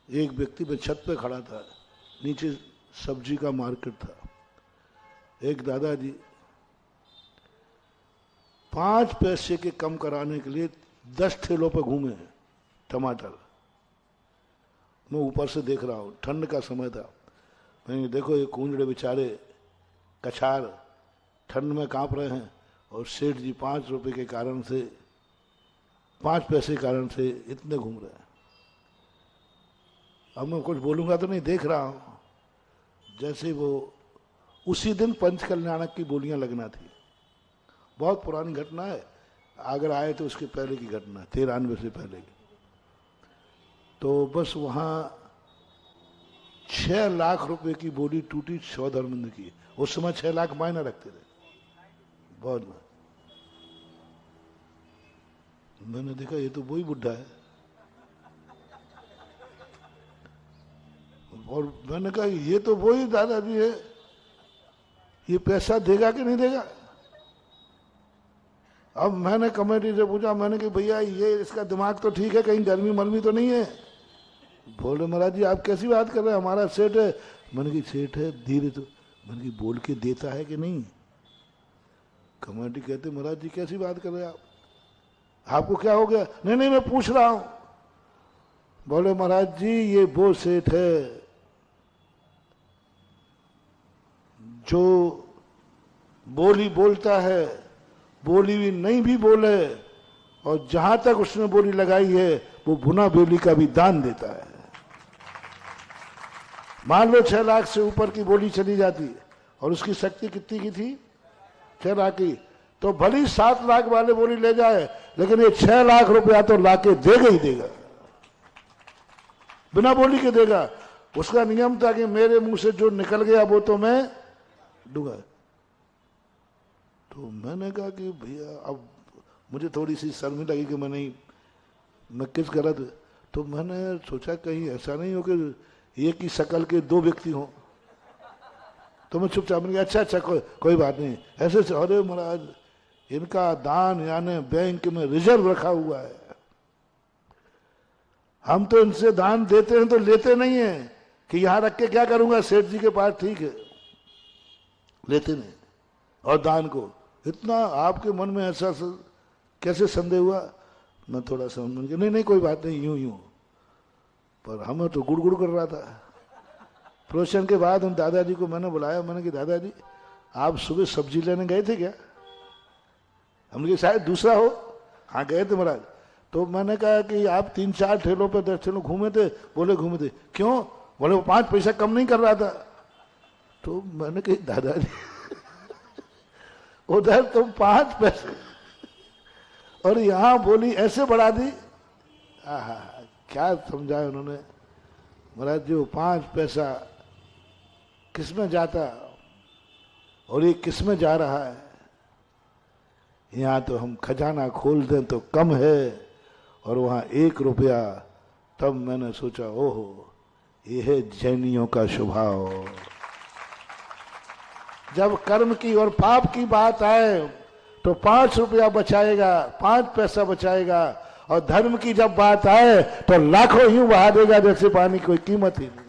एक व्यक्ति पे छत पे खड़ा था, नीचे सब्जी का मार्केट था। एक दादाजी 5 पैसे के कम कराने के लिए 10 ठेलों पर घूमे हैं टमाटर। मैं ऊपर से देख रहा हूँ, ठंड का समय था। मैंने देखो ये कूंजड़े बेचारे कछार ठंड में कांप रहे हैं और सेठ जी 5 रुपए के कारण से, 5 पैसे के कारण से इतने घूम रहे हैं। अब मैं कुछ बोलूंगा तो नहीं, देख रहा हूं जैसे वो उसी दिन पंचकल्याणक की बोलियां लगना थी। बहुत पुरानी घटना है, अगर आए तो उसके पहले की घटना, 93 से पहले की। तो बस वहां 6 लाख रुपए की बोली टूटी सौधर्मेंद्र की। उस समय 6 लाख मायने रखते थे बहुत। मैंने देखा ये तो वही बुढ़ा है, और मैंने कहा ये तो वही दादाजी है, ये पैसा देगा कि नहीं देगा। अब मैंने कमेटी से पूछा, मैंने कि भैया ये इसका दिमाग तो ठीक है, कहीं गर्मी मरमी तो नहीं है। बोले महाराज जी आप कैसी बात कर रहे हैं, हमारा सेठ है। मैंने कि सेठ है धीरे तो, मैंने कि बोल के देता है कि नहीं। कमेटी कहते महाराज जी कैसी बात कर रहे हैं आप, आपको क्या हो गया। नहीं नहीं मैं पूछ रहा हूं। बोले महाराज जी ये वो सेठ है जो बोली बोलता है, बोली भी नहीं भी बोले, और जहां तक उसने बोली लगाई है वो बुना बोली का भी दान देता है। मान लो 6 लाख से ऊपर की बोली चली जाती और उसकी शक्ति कितनी की थी, 6 लाख की, तो भली 7 लाख वाले बोली ले जाए, लेकिन ये 6 लाख रुपया तो लाके देगा ही देगा, बिना बोली के देगा। उसका नियम था कि मेरे मुंह से जो निकल गया वो तो मैं दूंगा। तो मैंने कहा कि भैया अब मुझे थोड़ी सी शर्मी लगी कि मैं किस गलत। तो मैंने सोचा कहीं ऐसा नहीं हो कि एक ही शकल के 2 व्यक्ति हों। तो मैं चुपचाप मैंने कहा अच्छा कोई बात नहीं। ऐसे से अरे महाराज इनका दान यानी बैंक में रिजर्व रखा हुआ है, हम तो इनसे दान देते हैं तो लेते नहीं है कि यहां रख के क्या करूंगा सेठ जी के पास, ठीक है, लेते नहीं। और दान को इतना आपके मन में ऐसा कैसे संदेह हुआ। मैं थोड़ा समझ गया, नहीं कोई बात नहीं, यूं पर हमें तो गुड़गुड़ कर रहा था। प्रवचन के बाद उन दादाजी को मैंने बुलाया, मैंने कहा दादाजी आप सुबह सब्जी लेने गए थे क्या। हमने कहा शायद दूसरा हो। हाँ गए थे महाराज। तो मैंने कहा कि आप 3-4 ठेलों पे 10 ठेलों घूमे थे। बोले घूमे थे, क्यों। बोले वो 5 पैसा कम नहीं कर रहा था। तो मैंने कहा दादाजी उधर तुम 5 पैसे और यहां बोली ऐसे बढ़ा दी। क्या समझाया उन्होंने। महाराज जी वो 5 पैसा किसमें जाता और ये किसमें जा रहा है। यहां तो हम खजाना खोल दें तो कम है, और वहां 1 रुपया। तब मैंने सोचा ओहो ये है जैनियों का स्वभाव। जब कर्म की और पाप की बात आए तो 5 रुपया बचाएगा, 5 पैसा बचाएगा, और धर्म की जब बात आए तो लाखों यूं बहा देगा जैसे पानी, कोई कीमत ही नहीं।